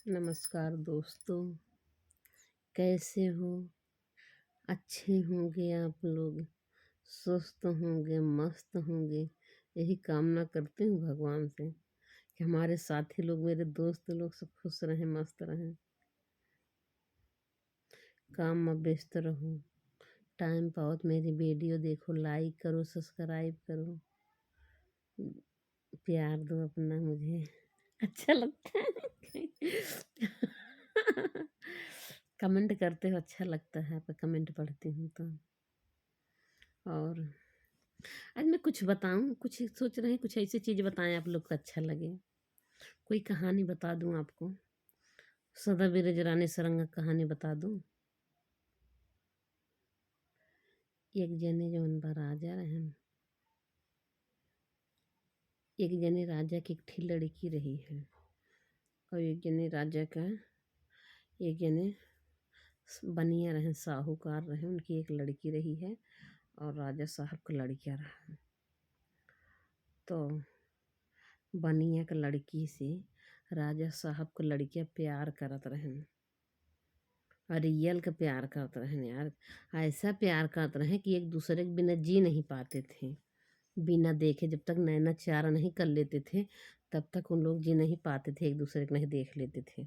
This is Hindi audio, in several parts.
नमस्कार दोस्तों, कैसे हो? अच्छे होंगे आप लोग, स्वस्थ होंगे, मस्त होंगे। यही कामना करती हूँ भगवान से कि हमारे साथी लोग, मेरे दोस्त लोग सब खुश रहें, मस्त रहें, काम में व्यस्त रहो। टाइम पाओ तो मेरी वीडियो देखो, लाइक करो, सब्सक्राइब करो, प्यार दो अपना मुझे। अच्छा लगता है। कमेंट करते हो, अच्छा लगता है आपका कमेंट पढ़ती हूँ तो। और आज मैं कुछ बताऊं, कुछ सोच रहे हैं, कुछ ऐसी चीज़ बताएं आप लोग को अच्छा लगे। कोई कहानी बता दूं आपको, सदा बिरज रानी सरंगा कहानी बता दूं। एक जने जौन बा राजा रहन, एक जने राजा की एकठी लड़की रही है। और एक जने राजा का, एक जने बनिया रहे, साहूकार रहे, उनकी एक लड़की रही है और राजा साहब का लड़किया रहा। तो बनिया का लड़की से राजा साहब को लड़कियां प्यार करत रहन, और रियल का प्यार करते रहन यार। ऐसा प्यार करते रहे कि एक दूसरे के बिना जी नहीं पाते थे। बिना देखे जब तक नैना चारा नहीं कर लेते थे, तब तक उन लोग जी नहीं पाते थे, एक दूसरे को नहीं देख लेते थे।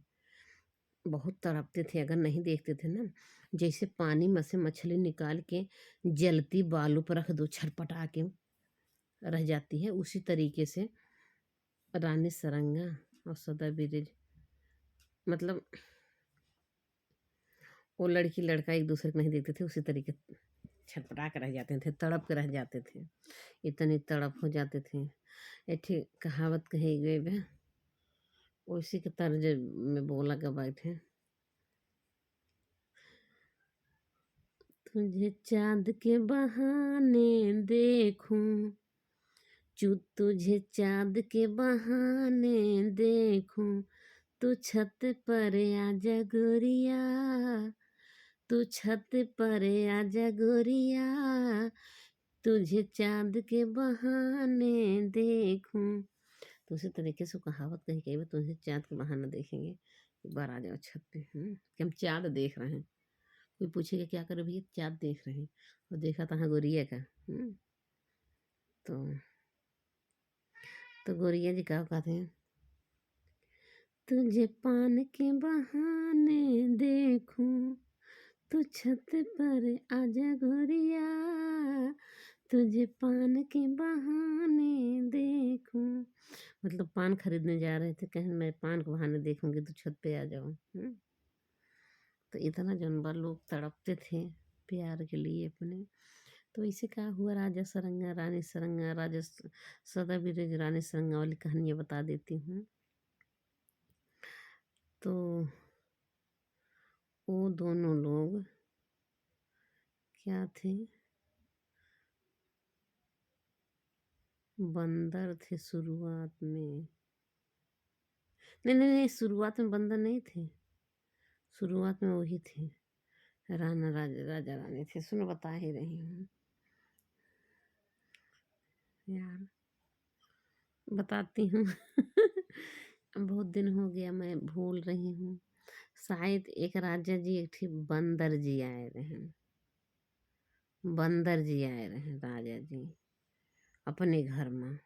बहुत तड़पते थे अगर नहीं देखते थे ना। जैसे पानी में से मछली निकाल के जलती बालू पर रख दो, छटपटा के रह जाती है, उसी तरीके से रानी सरंगा और सदा बिरज, मतलब वो लड़की लड़का एक दूसरे को नहीं देखते थे, उसी तरीके छटपटा के रह जाते थे, तड़प के रह जाते थे, इतनी तड़प हो जाते थे। ऐठी कहावत कही गई है, उसी के तर्ज में बोला के बैठे। तुझे चाँद के बहाने देखूं, तुझे चाँद के बहाने देखूं, तू छत पर आजा गोरिया, तू छत पर आजा गोरिया, तुझे चाँद के बहाने देखूं। तो उसी तरीके से कहावत कही गई है, तुझे चाँद के बहाने देखेंगे, एक बार आ जाओ छत पे, कि हम चाँद देख रहे हैं। कोई पूछेगा क्या करे भैया, चाँद देख रहे हैं, और देखा तहाँ गोरिया का। तो गोरिया जी क्या कहते हैं, तुझे पान के बहाने देखूं, तू छत पर आजा गोरिया, तुझे पान के बहाने देखूं। मतलब पान खरीदने जा रहे थे, कहीं मैं पान के बहाने देखूंगी तो छत पे आ जाओ। तो इतना जानवर लोग तड़पते थे प्यार के लिए अपने। तो इसे क्या हुआ, राजा सरंगा रानी सरंगा, राजा सदा बिरज रानी सरंगा वाली कहानियाँ बता देती हूँ। तो वो दोनों लोग क्या थे, बंदर थे शुरुआत में। नहीं नहीं नहीं, शुरुआत में बंदर नहीं थे, शुरुआत में वही थे, राजा रानी थे। सुनो, बता ही रही हूँ यार, बताती हूँ। बहुत दिन हो गया, मैं भूल रही हूँ। शायद एक राजा जी, एक ठी बंदर जी आए रहे, बंदर जी आए रहे राजा जी अपने घर में।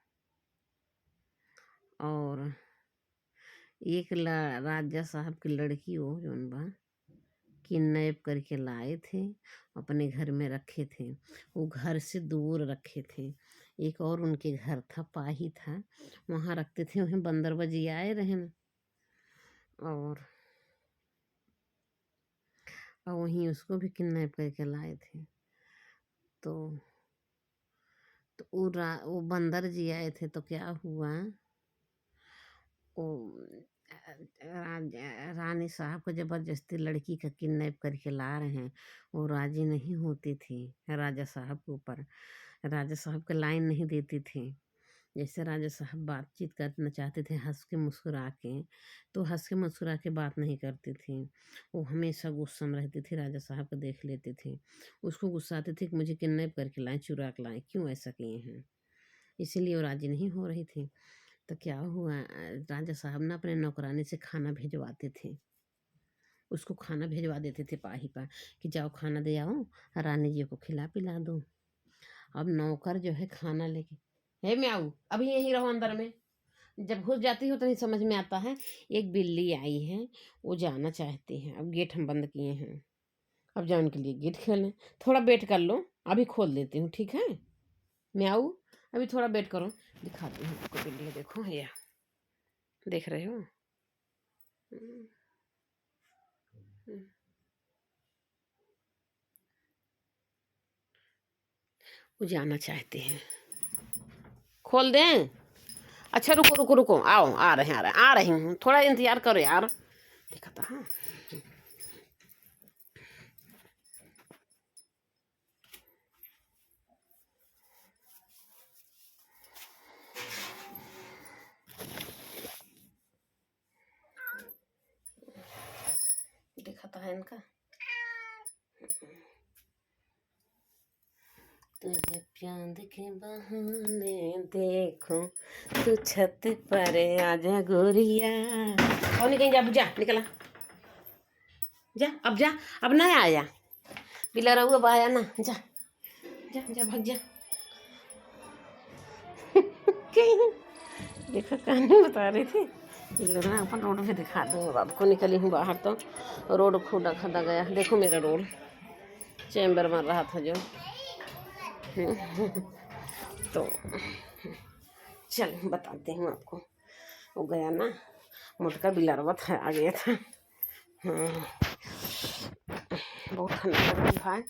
और एक राजा साहब की लड़की हो जौन बा, किडनैप करके लाए थे, अपने घर में रखे थे। वो घर से दूर रखे थे, एक और उनके घर था, पाही था, वहाँ रखते थे। वहीं बंदर बजी आए रहे, और वहीं उसको भी किडनैप करके लाए थे। तो वो बंदर जी आए थे, तो क्या हुआ, वो रानी साहब को जबरदस्ती लड़की का किडनैप करके ला रहे हैं। वो राजी नहीं होती थी राजा साहब के ऊपर, राजा साहब के लाइन नहीं देती थी। जैसे राजा साहब बातचीत करना चाहते थे हंस के मुस्कुरा के, तो हंस के मुस्कुरा के बात नहीं करती थी। वो हमेशा गुस्सा में रहती थी, राजा साहब को देख लेते थे, उसको गुस्सा आते थे कि मुझे किडनैप करके लाएं, चुरा के लाएं, क्यों ऐसा किए हैं। इसीलिए वो राजी नहीं हो रही थी। तो क्या हुआ, राजा साहब ना अपने नौकरानी से खाना भिजवाते थे, उसको खाना भिजवा देते थे पाही पर कि जाओ खाना दे आओ, रानी जी को खिला पिला दो। अब नौकर जो है खाना लेके, हे म्याऊ अभी यहीं रहो अंदर में, जब घुस जाती हो तो नहीं समझ में आता है। एक बिल्ली आई है, वो जाना चाहती है, अब गेट हम बंद किए हैं, अब जाओ उनके लिए गेट खोलें, थोड़ा वेट कर लो, अभी खोल देती हूँ, ठीक है म्याऊ, अभी थोड़ा वेट करो, दिखाती हूँ आपको बिल्ली, देखो ये देख रहे हो। हम्म, हम्म। वो जाना चाहते हैं, खोल दें। अच्छा रुको रुको रुको, आओ, आ रहे हैं आ रही हूँ, थोड़ा इंतजार करो यार, देखा था। हाँ देखा था है इनका। तुझे प्यार के बहाने देखो, तू छत पर आजा गोरिया, और नहीं कहीं जा, जा निकला, जा अब जा, अब ना आया, बिला रहुआ बाया ना, जा जा जा भाग जा। देखो कहानी बता रही थी, ना अपन रोड पे दिखा दूँ, अब आपको निकली हूँ बाहर तो रोड खुदा खदा गया, देखो मेरा रोड चैम्बर मार रहा था जो। तो चल बताती हूँ आपको, वो गया ना, मोटका बिलारवा था आ गया था। बहुत ठंडा लग रहा है भाई,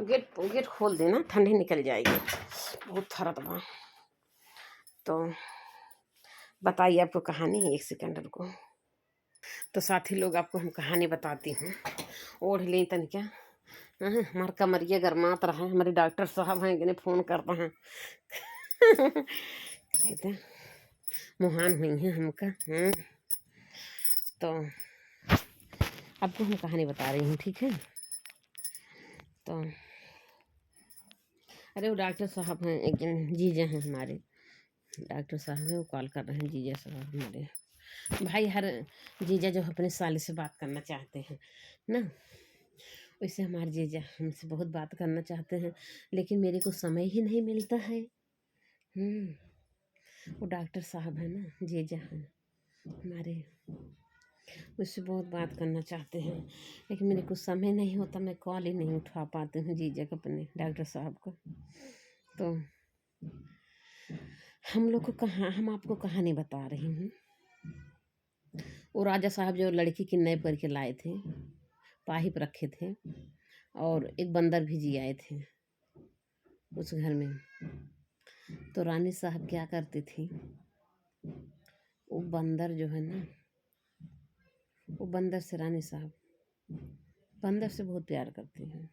गेट गेट खोल देना, ठंडी निकल जाएगी, बहुत ठरत बा। तो बताइए आपको कहानी, एक सेकंड रुको। तो साथी लोग आपको हम कहानी बताती हूँ, ओढ़ लें तन क्या, हमार कमरिया गरमात रहा है, हमारे डॉक्टर साहब हैं कि फ़ोन करते हैं। कहते हैं मुहान हुई हैं हमका। तो आपको हम कहानी बता रही हूँ, ठीक है। तो अरे वो डॉक्टर साहब हैं, एक जन जीजा हैं हमारे, डॉक्टर साहब हैं, वो कॉल कर रहे हैं, जीजा साहब हमारे भाई, हर जीजा जो अपने साली से बात करना चाहते हैं ना, वैसे हमारे जीजा हमसे बहुत बात करना चाहते हैं, लेकिन मेरे को समय ही नहीं मिलता है। वो डॉक्टर साहब हैं ना, जीजा हैं हमारे, मुझसे बहुत बात करना चाहते हैं, लेकिन मेरे को समय नहीं होता, मैं कॉल ही नहीं उठा पाती हूँ जीजा को, अपने डॉक्टर साहब को। तो हम लोग को हम आपको कहानी बता रही हूँ। वो राजा साहब जो लड़की किडनैप करके लाए थे, पाहिप रखे थे, और एक बंदर भी जी आए थे उस घर में। तो रानी साहब क्या करती थी, वो बंदर जो है ना, वो बंदर से, रानी साहब बंदर से बहुत प्यार करती हैं,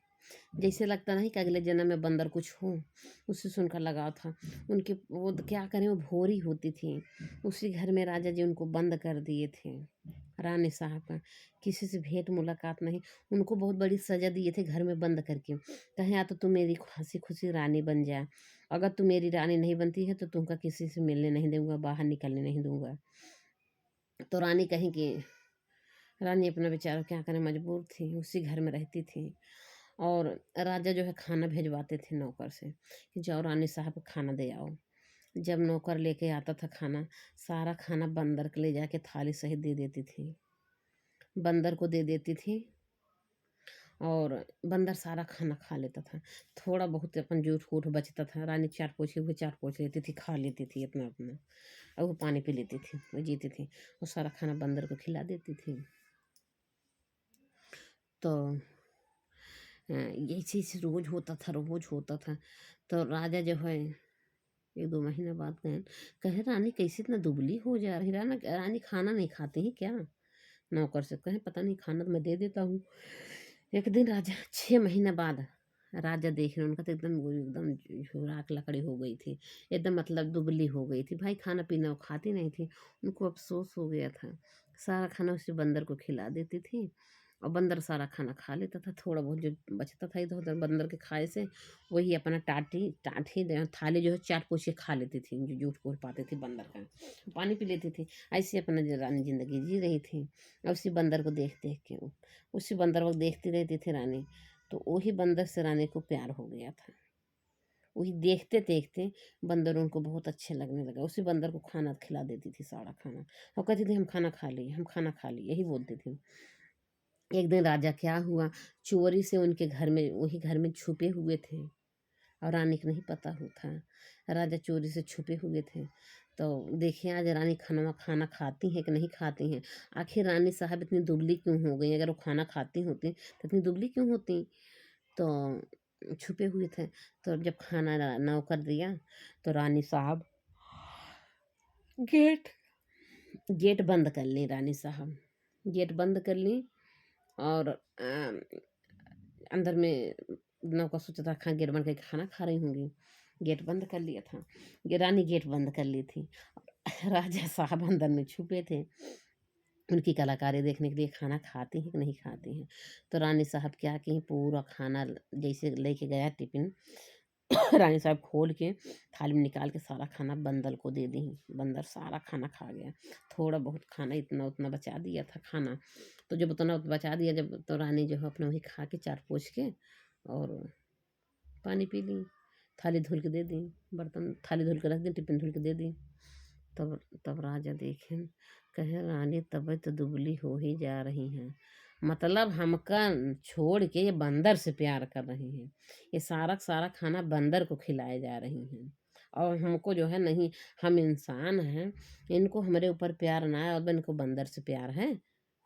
जैसे लगता नहीं कि अगले जन्म में बंदर कुछ हो, उससे सुनकर लगाव था उनके। वो क्या करें, वो भोरी होती थी, उसी घर में राजा जी उनको बंद कर दिए थे। रानी साहब का किसी से भेंट मुलाकात नहीं, उनको बहुत बड़ी सजा दिए थे घर में बंद करके, कहें या तो तू मेरी हंसी खुशी रानी बन जा, अगर तू मेरी रानी नहीं बनती है तो तुमका किसी से मिलने नहीं दूंगा, बाहर निकलने नहीं दूंगा। तो रानी कहीं कि रानी अपना बेचारा क्या करें, मजबूर थी, उसी घर में रहती थी। और राजा जो है खाना भेजवाते थे नौकर से कि जाओ रानी साहब को खाना दे आओ। जब नौकर लेके आता था खाना, सारा खाना बंदर के ले जाके थाली सहित दे देती थी, बंदर को दे देती थी, और बंदर सारा खाना खा लेता था, थोड़ा बहुत अपन जूठ कूठ बचता था, रानी चाट पोछ के चाट पोछ लेती थी, खा लेती थी अपना अपना, और वो पानी पी लेती थी, वो जीती थी, वो सारा खाना बंदर को खिला देती थी। तो यही चीज़ रोज होता था, रोज होता था। तो राजा जो है एक दो महीने बाद गए, कहे रानी कैसे इतना दुबली हो जा रही, रानी खाना नहीं खाती है क्या। नौकर से कहे पता नहीं, खाना तो मैं दे देता हूँ। एक दिन राजा 6 महीने बाद राजा देख रहे, उनका तो एकदम वो एकदम राख लकड़ी हो गई थी, एकदम मतलब दुबली हो गई थी भाई, खाना पीना वो खाती नहीं थी, उनको अफसोस हो गया था, सारा खाना उसे बंदर को खिला देती थी, और बंदर सारा खाना खा लेता था, थोड़ा बहुत जो बचता था इधर उधर बंदर के खाए से वही अपना टाटी थाली जो है चाट पोछ के खा लेती थी, जो जूठ पोछ पाते थे बंदर का, पानी पी लेती थी। ऐसे अपना रानी जिंदगी जी रही थी। और उसी बंदर को देख देख के उसी बंदर को देखती रहती थी रानी, तो वही बंदर से रानी को प्यार हो गया था। वही देखते देखते बंदर उनको बहुत अच्छे लगने लगा। उसी बंदर को खाना खिला देती थी, सारा खाना, और कहती थी हम खाना खा लिए, हम खाना खा लिए, यही बोलती थी। एक दिन राजा क्या हुआ, चोरी से उनके घर में, वही घर में छुपे हुए थे, और रानी को नहीं पता हो था। राजा चोरी से छुपे हुए थे, तो देखिए आज रानी खाना खाना खाती हैं कि नहीं खाती हैं। आखिर रानी साहब इतनी दुबली क्यों हो गई, अगर वो खाना खाती होती तो इतनी दुबली क्यों होती। तो छुपे हुए थे, तो जब खाना नौकर दिया तो रानी साहब गेट गेट बंद कर ली। रानी साहब गेट बंद कर ली, और अंदर में नौकर सोचा था खा गेट बंद करके खाना खा रही होंगी, गेट बंद कर लिया था। ये रानी गेट बंद कर ली थी। राजा साहब अंदर में छुपे थे उनकी कलाकारी देखने के लिए, खाना खाती हैं कि नहीं खाती हैं। तो रानी साहब क्या की, पूरा खाना जैसे लेके गया टिफिन, रानी साहब खोल के थाली में निकाल के सारा खाना बंदर को दे दी। बंदर सारा खाना खा गया। थोड़ा बहुत खाना इतना उतना बचा दिया था खाना, तो जब उतना बचा दिया जब, तो रानी जो है अपना वही खा के चाट पोछ के और पानी पी ली, थाली धुल के दे दी, बर्तन थाली धुल के रख दी, टिफिन धुल के दे दी। तब तब राजा देखें, कहे रानी तब तो दुबली हो ही जा रही हैं, मतलब हमका छोड़ के ये बंदर से प्यार कर रही हैं, ये सारा सारा खाना बंदर को खिलाए जा रही हैं, और हमको जो है नहीं, हम इंसान हैं, इनको हमारे ऊपर प्यार ना है, और इनको बंदर से प्यार है।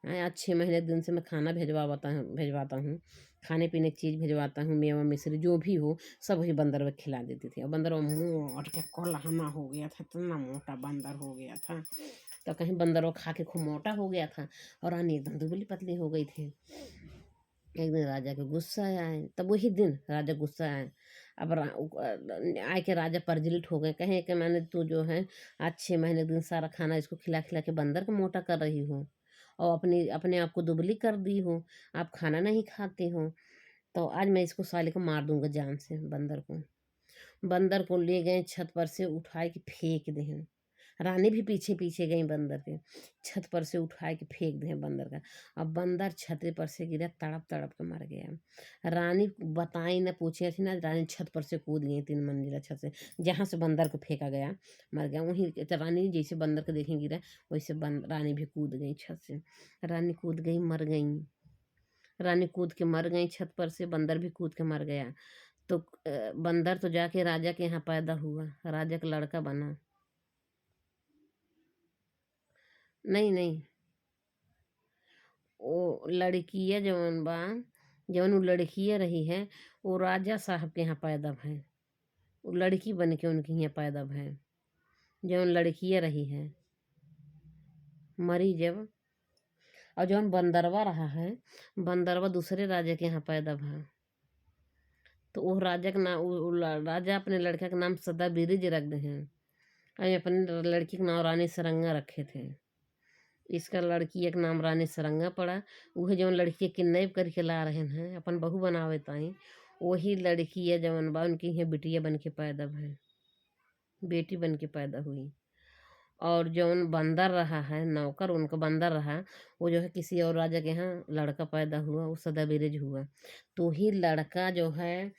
आज 6 महीने दिन से मैं खाना भिजवाता हूँ, खाने पीने की चीज़ भिजवाता हूँ, मेवा मिश्री जो भी हो सब वही बंदर को खिला देती थी, और बंदर वो मोट के कोल्हाना हो गया था, इतना मोटा बंदर हो गया था। तो कहीं बंदर वो खा के खूब मोटा हो गया था, और रानी एकदम दुबली पतली हो गई थी। एक दिन राजा के गुस्सा आए, तब वही दिन राजा गुस्सा आए। अब आए के राजा परजलित हो गए, कहे कि मैंने तू जो है आज 6 महीने दिन सारा खाना इसको खिला खिला के बंदर को मोटा कर रही हो, और अपनी अपने आप को दुबली कर दी हो, आप खाना नहीं खाते हो, तो आज मैं इसको साले को मार दूंगा जान से। बंदर को ले गए छत पर से उठाए के फेंक दे। रानी भी पीछे पीछे गई बंदर के, छत पर से उठाए के फेंक दे बंदर का। अब बंदर छत पर से गिरा, तड़प तड़प के मर गया। रानी बताई ना पूछी थी ना, रानी छत पर से कूद गई, 3 मंजिला छत से, जहाँ से बंदर को फेंका गया मर गया वहीं। तो रानी जैसे बंदर को देखें गिरा, वैसे रानी भी कूद गई छत से। रानी कूद गई, मर गई। रानी कूद के मर गई छत पर से, बंदर भी कूद के मर गया। तो बंदर तो जाके राजा के यहाँ पैदा हुआ, राजा का लड़का बना। नहीं नहीं, वो लड़किया जवन बा, जवन वो लड़किया रही है, वो राजा साहब के यहाँ पैदा है। वो लड़की बन के उनके यहाँ पैदा है, जवन लड़किया रही है मरी जब। और जवन बंदरवा रहा है, बंदरवा दूसरे राजा के यहाँ पैदा भा। तो वो राजा का नाम, राजा अपने लड़का का नाम सदा बिरिज रख दे हैं, और अपने लड़की का नाम रानी सरंगा रखे थे। इसका लड़की एक नाम रानी सरंगा पड़ा। वही जवन लड़की किडनैप करके ला रहे हैं अपन बहू बनावे ताई, वही लड़की है जवन बा उनकी यहाँ बिटिया बन के पैदा भई, बेटी बन के पैदा हुई। और जौन बंदर रहा है नौकर उनका बंदर रहा, वो जो है किसी और राजा के यहाँ लड़का पैदा हुआ, वो सदाबिरज हुआ। तो ही लड़का जो है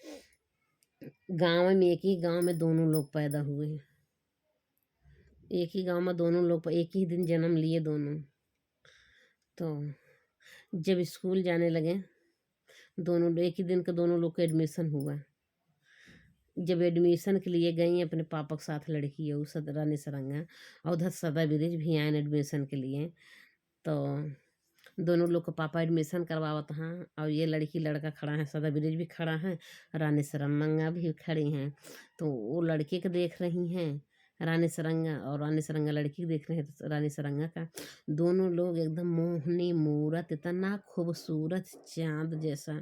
गांव में, एक ही गांव में दोनों लोग पैदा हुए हैं, एक ही गांव में दोनों लोग एक ही दिन जन्म लिए दोनों। तो जब स्कूल जाने लगे दोनों, एक ही दिन का दोनों लोग का एडमिशन हुआ। जब एडमिशन के लिए गई अपने पापा के साथ लड़की है उस रानी सरंगा, और उधर सदा ब्रिज भी आए एडमिशन के लिए। तो दोनों लोग का पापा एडमिशन करवावत हैं, और ये लड़की लड़का खड़ा है, सदा ब्रिज भी खड़ा है, रानी सरंगा भी खड़ी हैं। तो वो लड़के को देख रही हैं, रानी सरंगा और रानी सरंगा लड़की देख रहे हैं तो रानी सरंगा का दोनों लोग एकदम मोहनी मूरत, इतना खूबसूरत चांद जैसा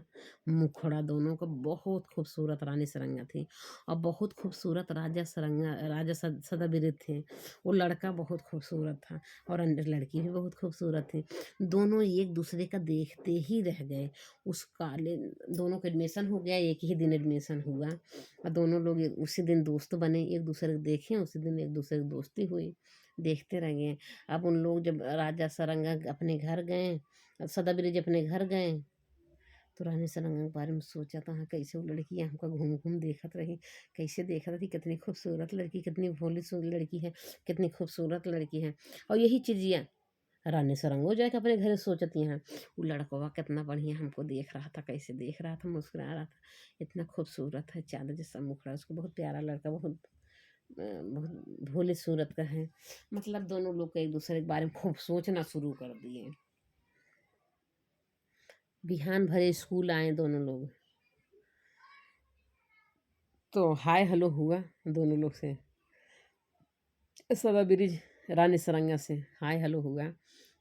मुखड़ा दोनों का, बहुत खूबसूरत रानी सरंगा थी। और बहुत खूबसूरत राजा सरंगा, राजा सदाबिरध थे। वो लड़का बहुत खूबसूरत था और अंदर लड़की भी बहुत खूबसूरत थी। दोनों एक दूसरे का देखते ही रह गए। उस काले दोनों का एडमिशन हो गया, एक ही दिन एडमिशन हुआ और दोनों लोग उसी दिन दोस्त बने, एक दूसरे को देखे, उसी दिन एक दूसरे की दोस्ती हुई, देखते रह गए। अब उन लोग जब राजा सरंगा अपने घर गए, सदाबिरज अपने घर गए, तो रानी सरंगा के बारे में सोचा था, हाँ कैसे वो लड़की हमका घूम घूम देखत रही, कैसे देखत रही, कितनी खूबसूरत लड़की, कितनी भोली लड़की है, कितनी खूबसूरत लड़की है। और यही चीजिया रानी सरंगो जाके अपने घर सोचती हैं, वो लड़कवा कितना बढ़िया हमको देख रहा था, कैसे देख रहा था, मुस्कुरा रहा था, इतना खूबसूरत है, चांद जैसा मुखड़ा, उसको बहुत प्यारा लड़का, बहुत भोले सूरत का है। मतलब दोनों लोग एक दूसरे के बारे में खूब सोचना शुरू कर दिए। बिहान भरे स्कूल आए दोनों लोग, तो हाय हेलो हुआ दोनों लोग से। सदा ब्रिज रानी सरंगा से हाय हेलो हुआ,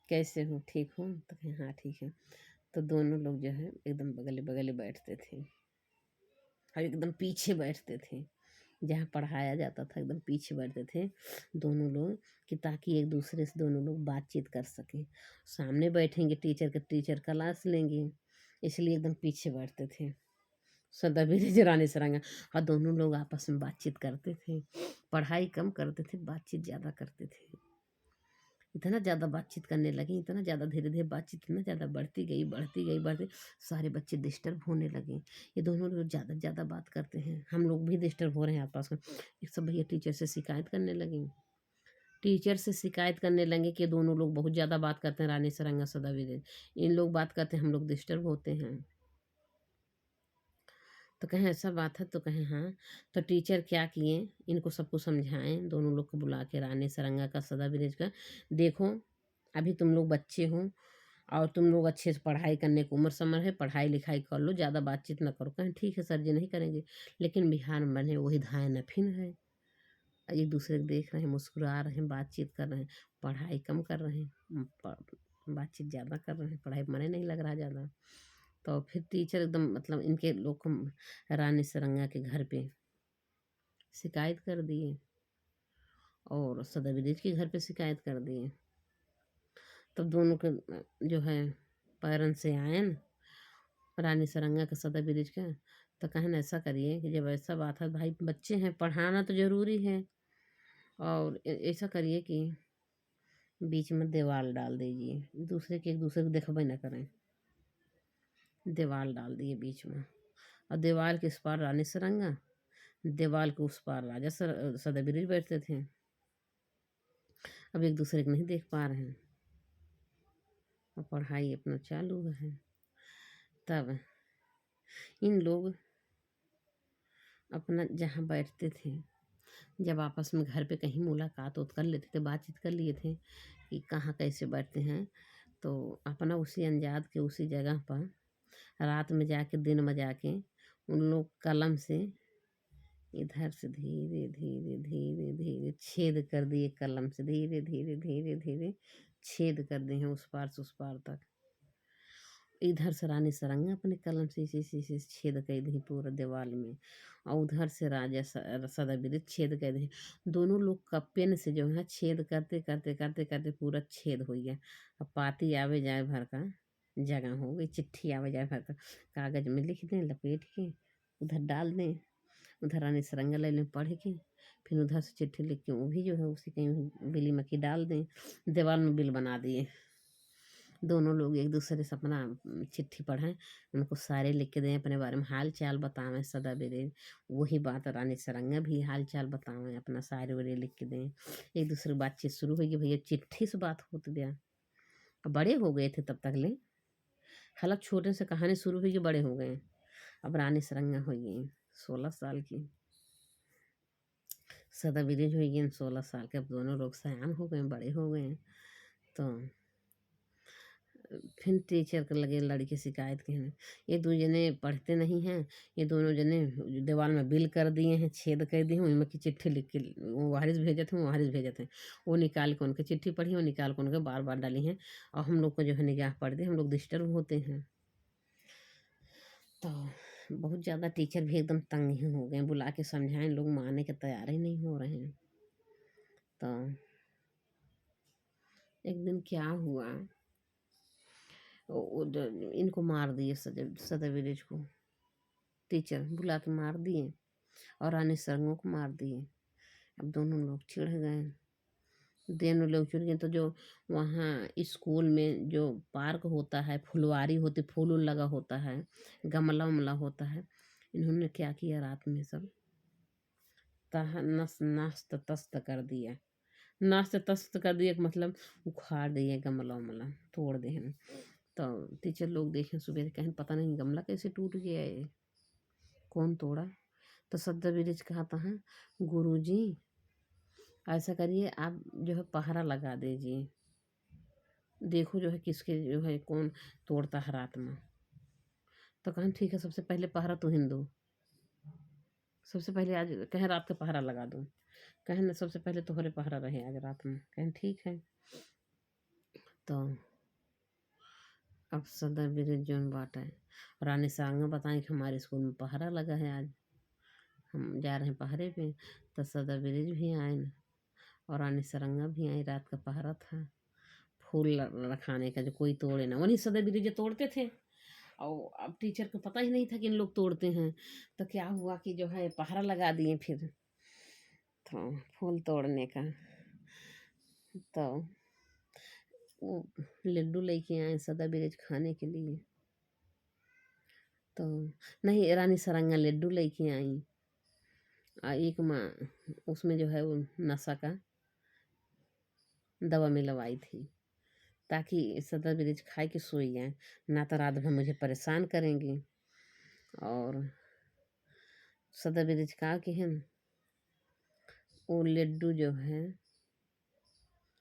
कैसे हो, ठीक हो, तो कहे हाँ ठीक है। तो दोनों लोग जो है एकदम बगले बगले बैठते थे और एकदम पीछे बैठते थे, जहाँ पढ़ाया जाता था एकदम पीछे बैठते थे दोनों लोग, कि ताकि एक दूसरे से दोनों लोग बातचीत कर सकें। सामने बैठेंगे टीचर क्लास लेंगे, इसलिए एकदम पीछे बैठते थे सदा ब्रिज रानी सरंगा। और दोनों लोग आपस में बातचीत करते थे, पढ़ाई कम करते थे, बातचीत ज़्यादा करते थे। इतना ज़्यादा बातचीत करने लगे, इतना ज़्यादा, धीरे धीरे बातचीत इतना ज़्यादा बढ़ती गई, बढ़ती गई, बढ़ती, सारे बच्चे डिस्टर्ब होने लगे। ये दोनों लोग ज़्यादा ज़्यादा बात करते हैं, हम लोग भी डिस्टर्ब हो रहे हैं आपस में। एक सब भैया टीचर से शिकायत करने लगे, टीचर से शिकायत करने लगे कि दोनों लोग बहुत ज़्यादा बात करते हैं, रानी सरंगा सदा विदेश, इन लोग बात करते हैं, हम लोग डिस्टर्ब होते हैं। तो कहें ऐसा बात है, तो कहें हाँ। तो टीचर क्या किए, इनको सबको समझाएं, दोनों लोग को बुला के, रानी सरंगा का सदा विलेज का, देखो अभी तुम लोग बच्चे हो और तुम लोग अच्छे से पढ़ाई करने की उम्र समझ है, पढ़ाई लिखाई कर लो, ज़्यादा बातचीत ना करो। कहें ठीक है सर जी, नहीं करेंगे। लेकिन बिहार में बने वही धाय नफिन है, एक दूसरे को देख रहे हैं, मुस्कुरा रहे हैं, बातचीत कर रहे हैं, पढ़ाई कम कर रहे हैं, बातचीत ज़्यादा कर रहे हैं, पढ़ाई में मन नहीं लग रहा ज़्यादा। तो फिर टीचर एकदम मतलब इनके लोग को रानी सरंगा के घर पे शिकायत कर दिए और सदर विलेज के घर पे शिकायत कर दिए। तब दोनों के जो है पेरेंट्स से आए न रानी सरंगा के सदर विलेज का, तो कहें न ऐसा करिए कि जब ऐसा बात है, भाई बच्चे हैं, पढ़ाना तो ज़रूरी है, और ऐसा करिए कि बीच में दीवार डाल दीजिए, दूसरे के एक दूसरे को देखबे ना करें। दीवार डाल दिए बीच में, और दीवार के इस पार रानी सरंगा, दीवार के उस पार राजा सदा ब्रिज बैठते थे। अब एक दूसरे को नहीं देख पा रहे हैं और पढ़ाई अपना चालू है। तब इन लोग अपना जहाँ बैठते थे, जब आपस में घर पे कहीं मुलाकात कर लेते थे, बातचीत कर लिए थे कि कहाँ कैसे बैठते हैं, तो अपना उसी अंजाद के उसी जगह पर रात में जाके, दिन में जाके, उन लोग कलम से इधर से धीरे धीरे धीरे धीरे छेद कर दिए, कलम से धीरे धीरे धीरे धीरे छेद कर दिए उस पार से उस पार तक। इधर से रानी सरंगा अपने कलम से इसी इसी से छेद कर दी पूरा दीवार में, और उधर से राजा सदा विदित छेद कर दी। दोनों लोग का पेन से जो है छेद करते करते करते करते पूरा छेद हो गया। अब पाती आवे जाए भर का जगह हो गई, चिट्ठी आवे जाए भर का, कागज में लिख दें, लपेट के उधर डाल दें, उधर रानी सरंगा ले लें पढ़ के, फिर उधर से चिट्ठी लिख के वो भी जो है उसी कहीं बिली मक्खी डाल दें, दीवार में बिल बना दिए। दोनों लोग एक दूसरे से अपना चिट्ठी पढ़ें, उनको सारे लिख के दें, अपने बारे में हाल चाल बतावें सदा बेरे, वही बात रानी सरंगा भी हाल चाल बतावें, अपना सारे वारे लिख के दें। एक दूसरे की बातचीत शुरू होगी, भैया चिट्ठी से बात होती गया। अब बड़े हो गए थे तब तक ले, हालांकि छोटे से कहानी शुरू हुई कि बड़े हो गए। अब रानी सरंगा हो गई 16 साल की, सदा विलेज हुई गई 16 साल के। अब दोनों लोग सयान हो गए, बड़े हो गए। तो फिर टीचर के लगे लड़के शिकायत के हैं, ये दो जने पढ़ते नहीं हैं, ये दोनों जने दीवार में बिल कर दिए हैं, छेद कर दिए हैं, उनमें की चिट्ठी लिख के वो वारिस भेजे थे, वो वारिस भेजे थे, वो निकाल के उनके चिट्ठी पढ़ी, वो निकाल के उनके बार बार डाली हैं, और हम लोग को जो है निगाह पड़ दी, हम लोग डिस्टर्ब होते हैं। तो बहुत ज़्यादा टीचर भी एकदम तंग ही हो गए, बुला के समझाएं, लोग मानने के तैयार ही नहीं हो रहे हैं। तो एक दिन क्या हुआ, इनको मार दिए सदर विलेज को, टीचर बुला के मार दिए और रानी सरंगों को मार दिए। अब दोनों लोग चिढ़ गए, दोनों लोग चिढ़ गए। तो जो वहाँ स्कूल में जो पार्क होता है, फुलवारी होती, फूल उल लगा होता है, गमला उमला होता है, इन्होंने क्या किया, रात में सब नस नास्त तस्त कर दिया। नास्त तस्त कर दिया मतलब उखाड़ दिए, गमला उमला तोड़ दिए। तो टीचर लोग देखें सुबह, कहें पता नहीं गमला कैसे टूट गया है, कौन तोड़ा। तो सदर विलेज कहता है, गुरुजी ऐसा करिए, आप जो है पहरा लगा दीजिए, देखो जो है किसके जो है कौन तोड़ता है रात में। तो कहें ठीक है, सबसे पहले पहरा तो हिंदू, सबसे पहले आज कहें रात का पहरा लगा दूँ, कहें ना सबसे पहले तोहरे पहरा रहे आज रात में, कहें ठीक है। तो अब सदर विलेज जोन बात है, रानी सांगा बताएं कि हमारे स्कूल में पहरा लगा है, आज हम जा रहे हैं पहरे पे। तो सदर विलेज भी आए और रानी सरंगा भी आई, रात का पहरा था, फूल रखाने का, जो कोई तोड़े ना, वही सदर विलेज तोड़ते थे। और अब टीचर को पता ही नहीं था कि इन लोग तोड़ते हैं। तो क्या हुआ कि जो है पहरा लगा दिए फिर, तो फूल तोड़ने का। तो वो लड्डू लेके आए सदा विलेज खाने के लिए। तो नहीं, रानी सरंगा लड्डू लेके आई, एक माँ उसमें जो है वो नशा का दवा मिलवाई थी, ताकि सदर विलेज खाए के सोई जाए, ना तो रात भर मुझे परेशान करेंगी। और सदर विलेज का के हैं, वो लड्डू जो है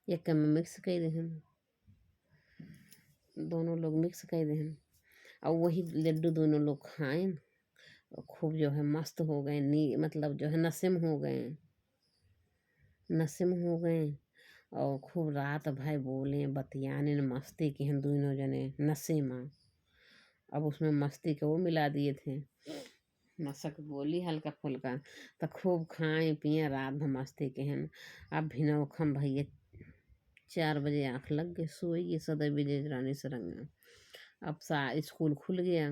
एक में मिक्स कर दे, दोनों लोग मिक्स कर दे, और वही लड्डू दोनों लोग खाएं, खूब जो है मस्त हो गए, नी मतलब जो है नशे में हो गए, नशे में हो गए। और खूब रात भाई बोले बतियाने न मस्ती के हैं दोनों जने नशे में। अब उसमें मस्ती के वो मिला दिए थे, नशक बोली हल्का फुल्का। तो खूब खाए पिए, रात भर मस्ती के हैं। अब भिनौखम भैया 4 बजे आँख लग गए, सोई सदर विजय रानी सरंगा। अब स्कूल खुल गया,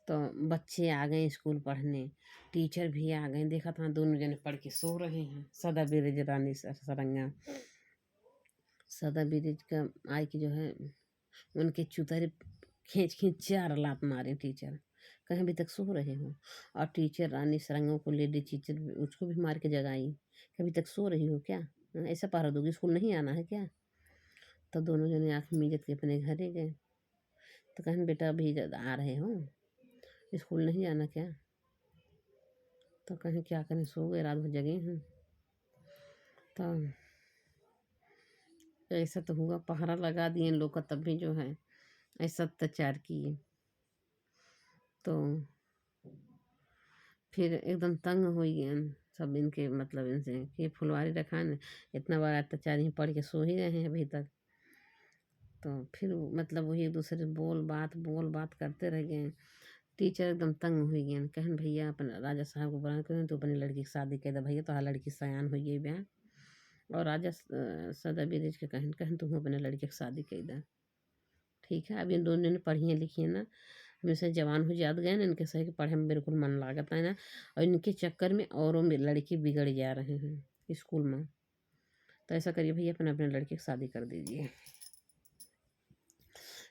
तो बच्चे आ गए स्कूल पढ़ने, टीचर भी आ गए, देखा था दोनों जने पढ़ के सो रहे हैं, सदा बिरज रानी सरंगा। सदा बिरज का आई की जो है उनके चुतरे खींच खींच 4 लात मारे टीचर, कहीं अभी तक सो रहे हो। और टीचर रानी सरंगों को लेडी टीचर उसको भी मार के जगाई, कभी तक सो रही हो क्या, ऐसा पहरा दोगी, स्कूल नहीं आना है क्या। तो दोनों जने आँख मीचत के अपने घरे गए। तो कहें बेटा अभी आ रहे हो, स्कूल नहीं आना क्या। तो कहें क्या करें, सो गए, रात भर जगे हैं। तो ऐसा तो हुआ, पहरा लगा दिए इन लोग का, तब भी जो है ऐसा अत्याचार किए। तो फिर एकदम तंग हो गए सब इनके, मतलब इनसे कि फुलवारी रखा न, इतना बड़ा अत्याचार ही पढ़ के सो ही रहे हैं अभी तक। तो फिर मतलब वही एक दूसरे से बोल बात करते रह गए। टीचर एकदम तंग हो गए, कहन भैया अपने राजा साहब को बना कर तो अपनी लड़की की शादी कर दे भैया, तो लड़की सयान हो गई ब्याह। और राजा सदा बिरज के कहन कहन तुम अपने लड़के की शादी कर दे, ठीक है। अब इन दोनों ने पढ़ी लिखी है ना, हमेशा जवान हो जात गए ना, इनके सही के पढ़े में बिल्कुल मन लागत है ना, और इनके चक्कर में औरों में लड़के बिगड़ जा रहे हैं स्कूल में। तो ऐसा करिए भैया अपने अपने लड़के की शादी कर दीजिए।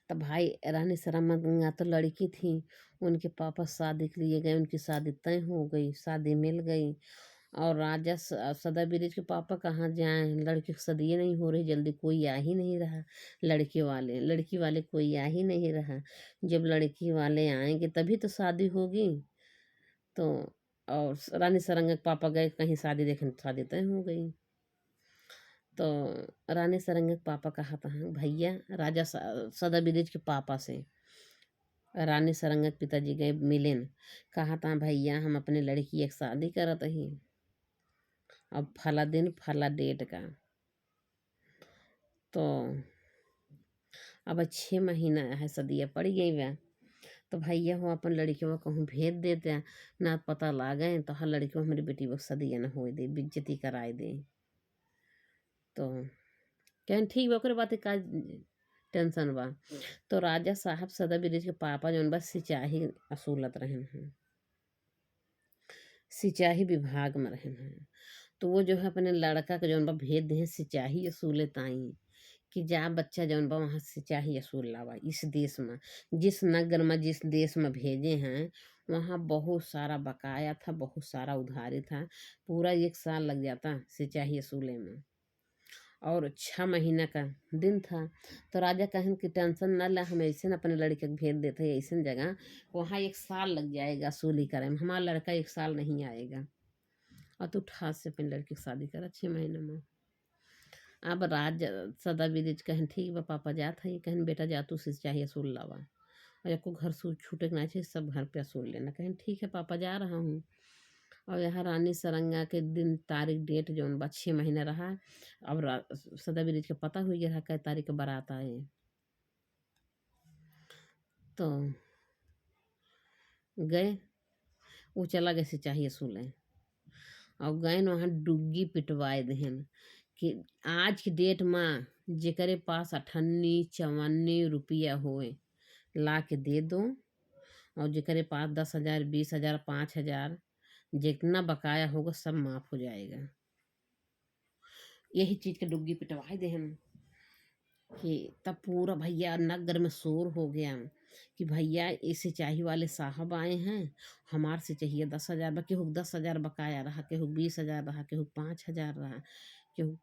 तो भाई रानी सरमंगा तो लड़की थी, उनके पापा शादी के लिए गए, उनकी शादी तय हो गई, शादी मिल गई। और राजा सदा बिरज के पापा कहाँ जाएं, लड़की की शादी नहीं हो रही जल्दी, कोई आ ही नहीं रहा, लड़की वाले कोई आ ही नहीं रहा। जब लड़की वाले आएंगे तभी तो शादी होगी। तो और रानी सरंगा के पापा गए कहीं शादी देखने, शादी तय हो गई। तो रानी सारंग के पापा कहा था भैया, राजा सदा विदेश के पापा से रानी सारंग के पिताजी गए मिलन, कहा था भैया हम अपने लड़की एक शादी करत ही, अब फला दिन फला डेट का। तो अब 6 महीना है सदिया पड़ गई बा। तो भैया हो अपन लड़की को कहूँ भेज देते हैं, ना पता लागे तो हर लड़की को हमारी बेटी को सदिया न हो दे, बेइज्जती कराए दे। तो कहन ठीक बा, ओकरे बात का टेंशन बा। तो राजा साहब सदा ब्रिज के पापा जौन बा सिंचाई असूलत रहन हैं, सिंचाई विभाग में रहन हैं। तो वो जो है अपने लड़का के जौन बा भेज दे सिंचाई असूले ताई, कि जा बच्चा जौन बा वहाँ सिंचाई असूल लावा। इस देश में, जिस नगर में, जिस देश में भेजे हैं, वहाँ बहुत सारा बकाया था, बहुत सारा उधारी था, पूरा 1 साल लग जाता सिंचाई असूले में, और 6 महीना का दिन था। तो राजा कहन कि टेंशन न ला, हम ऐसे अपने लड़के को भेज देते हैं ऐसे जगह, वहाँ 1 साल लग जाएगा सूली करे में, हमारा लड़का 1 साल नहीं आएगा। और तू ठास से अपनी लड़की की शादी करा 6 महीने में। अब राजा सदा विदित कहन ठीक बा पापा जात है, कहन बेटा जा तू से चाहिए असूल लावा, और एको घर से छूटे ना चाहिए, सब घर पे असूल लेना। कहन ठीक है पापा जा रहा हूँ। और यहाँ रानी सारंगा के दिन तारीख डेट जौन बा 6 महीना रहा। अब सदा विदित के पता हुई रहा कै तारीख के बारात आए। तो गए, वो चला गए से चाहिए असूल, और गए वहाँ डुग्गी पिटवाए दहन कि आज की डेट में जेकरे पास 58-54 रुपया होए ला के दे दो, और जेकरे पास 10,000, 20,000, 5,000 जितना बकाया होगा सब माफ हो जाएगा। यही चीज के डुग्गी पिटवाए दे हम कि तब पूरा भैया नगर में शोर हो गया कि भैया इसे चाहिए वाले साहब आए हैं, हमार से चाहिए 10,000, केहू 10,000 बकाया रहा, केहू 20,000 रहा, केहू 5,000 रहा, केहू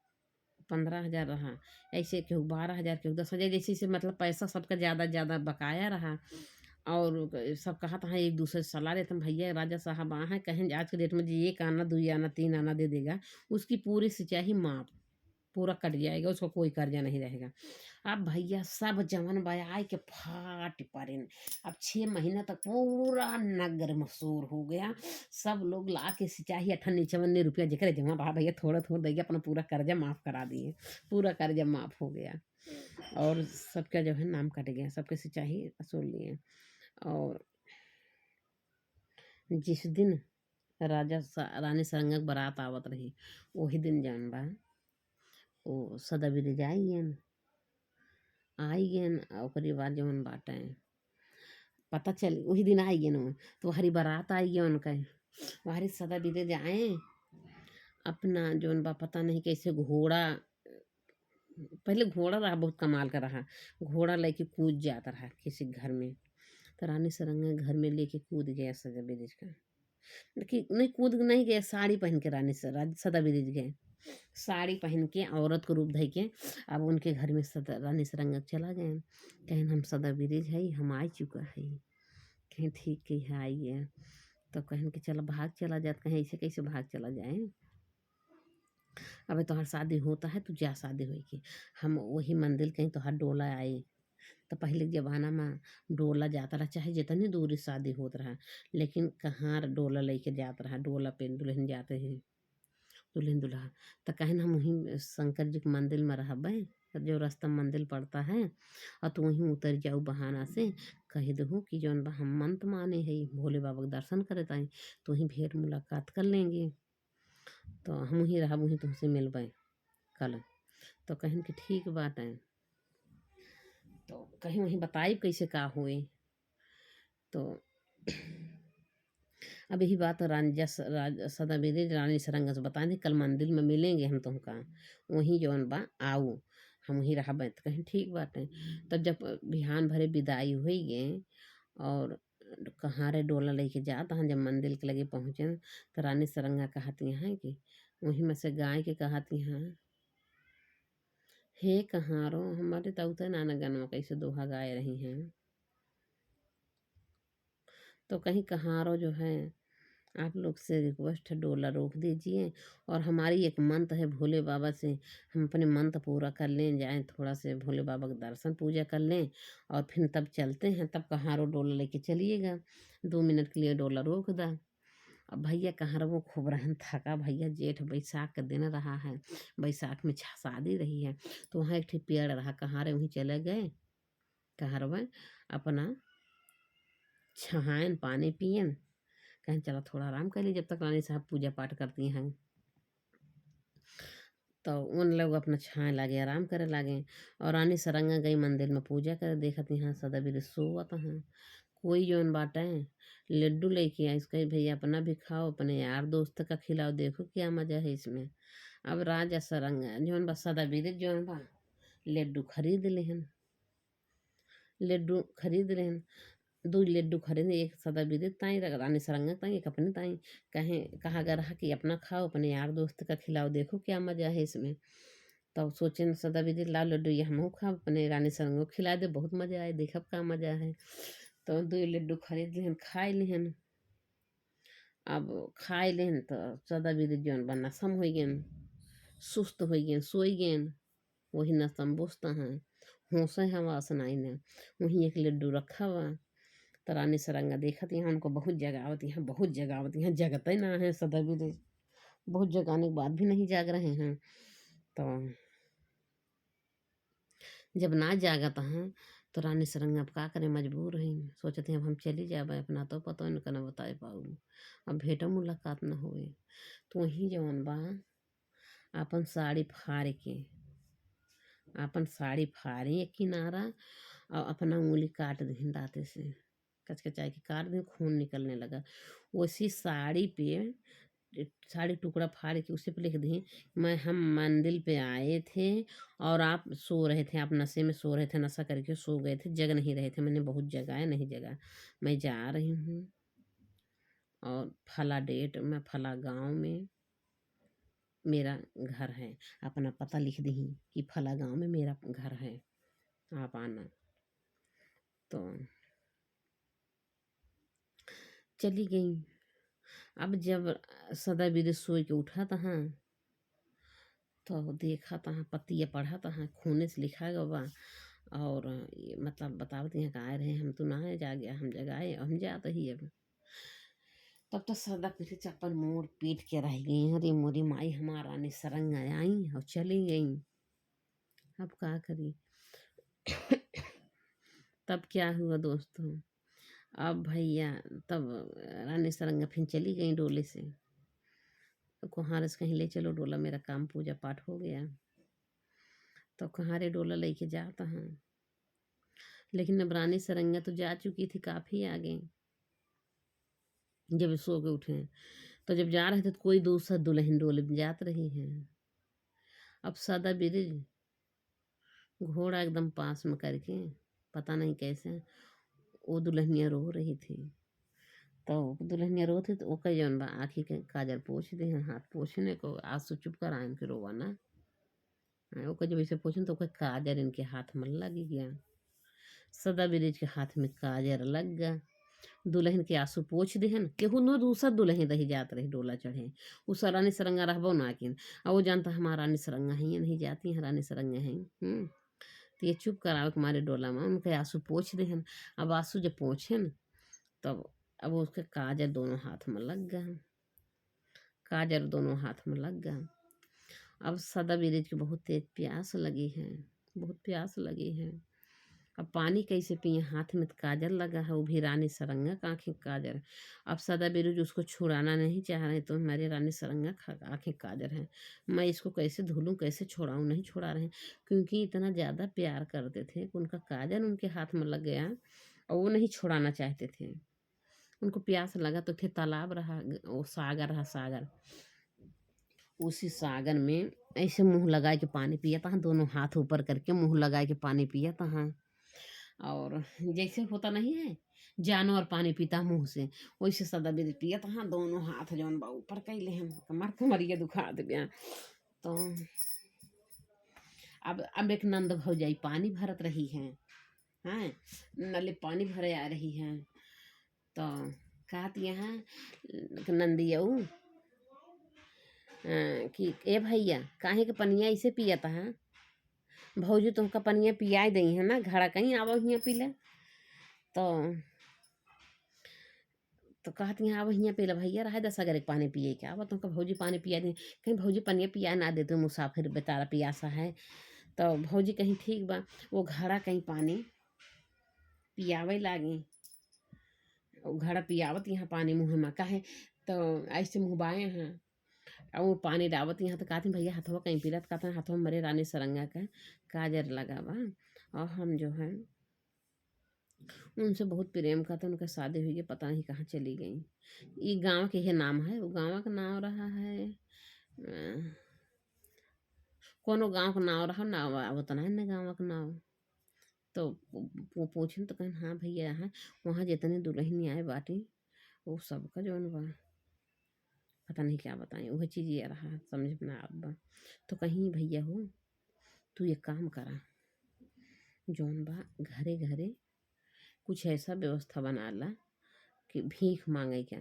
15,000 रहा, ऐसे केहू 12,000, केहू 10,000, जैसे जैसे मतलब पैसा सबका ज़्यादा ज़्यादा बकाया रहा। और सब कहा था एक दूसरे से सलाह लेते भैया राजा साहब आ हैं, कहें आज के डेट में जी 1 आना 2 आना 3 आना दे देगा, उसकी पूरी सिंचाई माफ पूरा कट जाएगा, उसको कोई कर्जा नहीं रहेगा। अब भैया सब जवन बयाए के फाट पड़े। अब 6 महीना तक पूरा नगर मशहूर हो गया, सब लोग ला के सिंचाई 58-54 रुपया जकरे जमा बहा भैया थोड़ा थोड़ा देगा अपना पूरा कर्जा माफ करा दिए, पूरा कर्जा माफ हो गया, और सबका जो है नाम कट गया, सबके सिंचाई असूल लिए। और जिस दिन रानी सारंगा के बारात आवत रही, वही दिन जौन बा वो सदा विदेज आई गेन। ओकरी बाद जौन बाटे पता चल वही दिन आई गेन, तो हरी बारात आई गया उनका, वहारी सदा विदेज आए अपना जौन बा पता नहीं कैसे घोड़ा, पहले घोड़ा रहा बहुत कमाल का रहा, घोड़ा लेके कूद जाता रहा किसी घर में। तो रानी सारंगा घर में लेके कूद गया सदा विदेज का, कि नहीं कूद नहीं गए, साड़ी पहन के रानी सदा विदेज गए, साड़ी पहन के औरत को रूप धइ के। अब उनके घर में सदा रानी सारंगा चला गए, कहें हम सदा विदेज है, हम आ चुका है। कहें ठीक है आइए। तो कहन कि चलो भाग चला जात, कहें ऐसे कैसे भाग चला जाए, अब तोहर शादी होता है तो जा शादी होगी, हम वही मंदिर कहीं तोहर डोला आई। तो पहले के ज़माना में डोला जाता रहा, चाहे जितनी दूरी शादी होत रहा, लेकिन कहाँ डोला लेके जाता रहा, डोला पे दुल्हन जाते हैं, दुल्हन दुल्हा। तो कहन हम वहीं शंकर जी के मंदिर में रहबै, जो रास्ता मंदिर पड़ता है, और तू वहीं उतर जाऊ बहाना से, कह दहू कि जौन बा हम मंत माने है भोले बाबा के दर्शन करे ताई, तो वहीं भेंट मुलाकात कर लेंगे। तो हम वहीं रहब, वहीं तुमसे मिलबै कल। तो कहन कि ठीक बात है। तो कहीं वहीं बताई कैसे का हुए। तो अब यही बात सदा मेरे रानी सारंगा से बताए थे कल मंदिर में मिलेंगे हम तुमका, वहीं जौन बा आओ, हम वहीं रह तो कहीं ठीक बात है। तब जब बिहान भरे विदाई हुई गए, और कहाँ रे डोला लेके जाता हैं, जब मंदिर के लगे पहुँचे तो रानी सारंगा कहती हैं कि वहीं में से गाय के कहती हैं, हे कहाँ रो हमारे तउते नाना गनवा कैसे दोहा गाए रही हैं। तो कहीं कहारो जो है आप लोग से रिक्वेस्ट है, डोला रोक दीजिए। और हमारी एक मंत है भोले बाबा से, हम अपने मंत पूरा कर लें, जाएं थोड़ा से भोले बाबा का दर्शन पूजा कर लें और फिर तब चलते हैं। तब कहाँ डोला लेके चलिएगा, 2 मिनट के लिए डोला रोक दा। अब भैया कहाँ रहो, खूब रहन थका भैया, जेठ बैसाख का दिन रहा है, बैसाख में शादी रही है, तो वहाँ एक ठे पेड़ रहा, कहाँ रहे वहीं चले गए। कहाँ रहे अपना छहान पानी पियन, कहें चला थोड़ा आराम कर ली जब तक रानी साहब पूजा पाठ करती हैं। तो उन लोग अपना छाए लागे आराम करे लागे। और रानी सरंगा गई मंदिर में पूजा करे, देखत यहाँ सदा भी सोवत हैं। कोई जौन बाटे लड्डू लेके आई, कही भैया अपना भी खाओ, अपने यार दोस्त का खिलाओ, देखो क्या मजा है इसमें। अब राजा सरंगा जौन बा सदा बीरे जौन बा लड्डू खरीद लेहन, लड्डू खरीद लेहन। 2 लड्डू खरीदे, एक सदा विदित ताई रानी सरंगा ताई, एक अपने ताई। कहा गया रहा कि अपना खाओ, अपने यार दोस्त का खिलाओ, देखो क्या मजा है इसमें। तब सोचे न सदा विदित लाओ लड्डू, ये हमहू खाओ, अपने रानी सरंगा को खिला दे, बहुत मजा आए, देखब का मजा है। तो 2 लड्डू खरीद लिहन, खाए लिहन। अब खाए लिहन तो सदा विदित जौन बा नशम हो गन, सुस्त हो गन, सोई गन। वही नशम बोसता हैं, होश हवा सुनाई ने, वहीं एक लड्डू रखा हुआ। तो रानी सरंगा देखत यहाँ उनको बहुत जगावत, यहाँ बहुत जगावत, यहाँ जगते ना है सदा भी, बहुत जगाने के बाद भी नहीं जाग रहे हैं। तो जब ना जागत हैं तो रानी सरंगा अब का करें, मजबूर हैं, सोचते हैं अब हम चली जाए, अपना तो पता इनका न बता पाऊ, अब भेंट मुलाकात न होए। तो वहीं जवन बा अपन साड़ी फाड़ के, अपन साड़ी फाड़ी एक किनारा और अपना उंगली काट दीन दांते से, कचकचाई के काट दी, खून निकलने लगा। उसी साड़ी पे, साड़ी टुकड़ा फाड़ के उसी पे लिख दी, मैं हम मंदिर पे आए थे और आप सो रहे थे, आप नशे में सो रहे थे, नशा करके सो गए थे, जग नहीं रहे थे, मैंने बहुत जगाया, नहीं जगा, मैं जा रही हूँ और फला डेट में फला गांव में मेरा घर है, अपना पता लिख दी कि फला गांव में मेरा घर है, आप आना। तो चली गई। अब जब सदा विदि सोई के उठा तहाँ, तो देखा तहाँ पतिया पढ़ा तहाँ खूने से लिखा गया बा। और मतलब बतावत यहाँ का आए रहे, हम तो ना है जा गया, हम जगाए, हम जाते ही अब। तब तो सदा पीछे चप्पल मोड़ पीट के रह गई, अरे मोरी माई हमारा रानी सरंग आई और चली गई। अब क्या करी। तब क्या हुआ दोस्तों, अब भैया तब रानी सरंगा फिर चली गई डोले से, कुहार से कहीं ले चलो डोला, मेरा काम पूजा पाठ हो गया। तो कुहारे डोला लेके जाता है, लेकिन अब रानी सरंगा तो जा चुकी थी काफ़ी आगे। जब सो के उठे तो जब जा रहे थे तो कोई दूसरा दुल्हन डोले में जात रही है। अब सदा बिरज घोड़ा एकदम पास में करके, पता नहीं कैसे वो दुल्हनिया रो रही थी। तो दुल्हनिया रो थी तो ओके जौन बा आँखी के काजल पोछ दे, हाथ पोछने को आंसू चुप कर आए के रोवा ना। ओके जब इसे पोछन तो ओके काजल इनके हाथ में लग गया, सदा बिरज के हाथ में काजर लग गया। दुल्हन के आंसू पोछ देहन, केहू न दूसरा दुल्हन रही जात रही डोला चढ़े, उस रानी सरंगा रहबो ना किन, और वो जानता हमारा रानी सरंगा है, ये नहीं जाती है रानी सरंगा है। तो ये चुप करावे के मारे डोला में उनके आंसू पोछ देहन। अब आंसू जब पोछेन तब अब उसके काजल दोनों हाथ में लग गया, काजल दोनों हाथ में लग गया। अब सदा बिरज की बहुत तेज प्यास लगी है, बहुत प्यास लगी है। अब पानी कैसे पिए, हाथ में तो काजल लगा है, वो भी रानी सरंगा का आँखें काजल। अब सदा बिरुज उसको छुड़ाना नहीं चाह रहे, तो हमारी रानी सरंगा आँखें काजल हैं, मैं इसको कैसे धुलूं, कैसे छोड़ाऊं, नहीं छोड़ा रहे, क्योंकि इतना ज़्यादा प्यार करते थे कि उनका काजल उनके हाथ में लग गया और वो नहीं छोड़ाना चाहते थे। उनको प्यास लगा तो थे तालाब रहा, वो सागर रहा, सागर, उसी सागर में ऐसे मुंह लगा के पानी पिया था, दोनों हाथ ऊपर करके मुंह लगा के पानी पिया था। और जैसे होता नहीं है जानवर पानी पीता मुंह से, वैसे सदा बेद पिया था, दोनों हाथ जौन बा ऊपर कैले हम, कमर कमरिया दुखा दिया। तो अब एक नंद भौजाई पानी भरत रही हैं, हैं नले पानी भरे आ रही हैं। तो कहत यहाँ नंदियऊ कि ए भैया काहे के पनिया ऐसे पियता है, भौजी तुमका पनिया पियाई दई है ना, घड़ा कहीं आवो हियाँ पीला। तो कहत यहाँ आवो हियाँ पीला भैया, रहे दस अगर एक पानी पिए के आवो तुमका भौजी पानी पिया दी, कहीं भौजी पनिया पिया ना दे, तो मुसाफिर बेचारा पियासा है। तो भौजी कहीं ठीक बा, वो घड़ा कहीं पानी पियावे लागी, वो घड़ा पियावत यहाँ पानी मुँह में काहे, तो ऐसे मुँह बाए हैं और वो पानी डावत यहाँ। तो कहती भैया हथवा कहीं पीलत, कहते हाथों में मरे रानी सरंगा का काजर लगा बा, और हम जो है उनसे बहुत प्रेम करते, उनका शादी हुई है पता नहीं कहाँ चली गई। ये गांव के ही नाम है, वो गांव का नाम रहा है कोनो गांव का नाम रहा ना, बता है ना गांव का नाम। तो वो पूछन तो कहें हाँ भैया है, वहाँ जितने दुल्हन आए बाटी वो सबका जौन बा पता नहीं क्या बताएं, वह चीज़ ये रहा समझ में ना आप बा। तो कहीं भैया हो तू ये काम करा, जौन बा घरे घरे कुछ ऐसा व्यवस्था बना ला कि भीख मांगे क्या,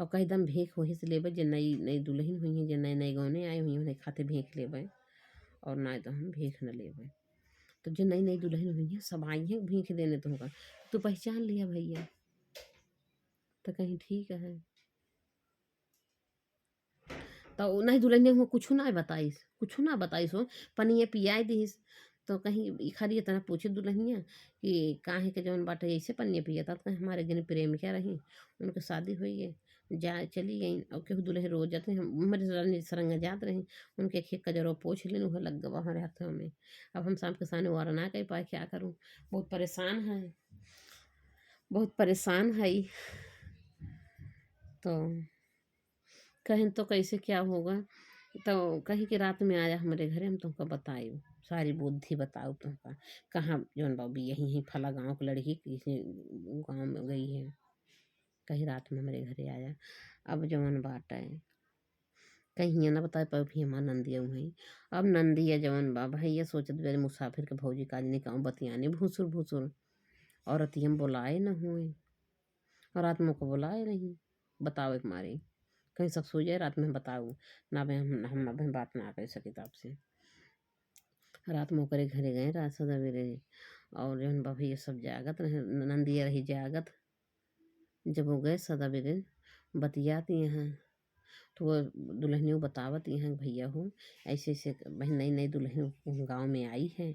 और कहीं दम भीख वही से लेबै जो नई नई दुल्हन हुई हैं, जो नए नए गौने आए हुई हैं खाते भीख लेबै, और ना तो हम भीख न लेबै। तो जो नई नई दुल्हन हुई हैं सब आई हैं भीख देने तुमका, तू पहचान लिया भैया। तो कहीं ठीक है, तो नहीं दुल्हन ने कुछ ना बताइस, कुछ ना बताइस हो, पनिया पियाई दिस। तो कहीं खाली इतना पूछे दुल्हनिया कि काहे के जौन बाटे ऐसे पनिया पिया था, तो हमारे दिन प्रेम क्या रही, उनके शादी हुई है जा चली गई, और केहू दुल्हन रोज जाते हैं हमारे रानी सरंगा जात रही, उनके खेत का जरो पोछ लेन वह लग गवा हमारे हाथों में। अब हम शाम के सामने वारा ना कह पाए, क्या करूँ, बहुत परेशान है, बहुत परेशान है। तो कहें तो कैसे क्या होगा, तो कहीं कि रात में आया हमारे घरे, हम तुमको बताई सारी बुद्धि बताओ तुमका, कहाँ जौन बाबी यहीं ही फला गाँव की लड़की किसी गाँव में गई है, कहीं रात में हमारे घरे आया। अब जौन बात है कहीं ना बता पाओ भी हमारा नंदिया वहीं, अब नंदिया जौन बा भैया सोचत बेरे मुसाफिर के भौजी काज नहीं कहूँ बतियाने भूसुर भूसुर, और अतियम बुलाए न हुए, और रात में को बुलाए नहीं बताओ एक मारे, कहीं सब सो जाए रात में बताऊँ ना भाई, हम ना भाई बात ना कर सके तो आपसे। रात में ओकरे घरे गए रात सवेरे, और जौन बा भैया सब जागत रहे, नंदिया रही जागत। जब वो गए सवेरे बतियाती हैं, तो वो दुल्हनियों बतावत यहाँ भैया हो ऐसे ऐसे भाई नई नई दुल्हन गाँव में आई है,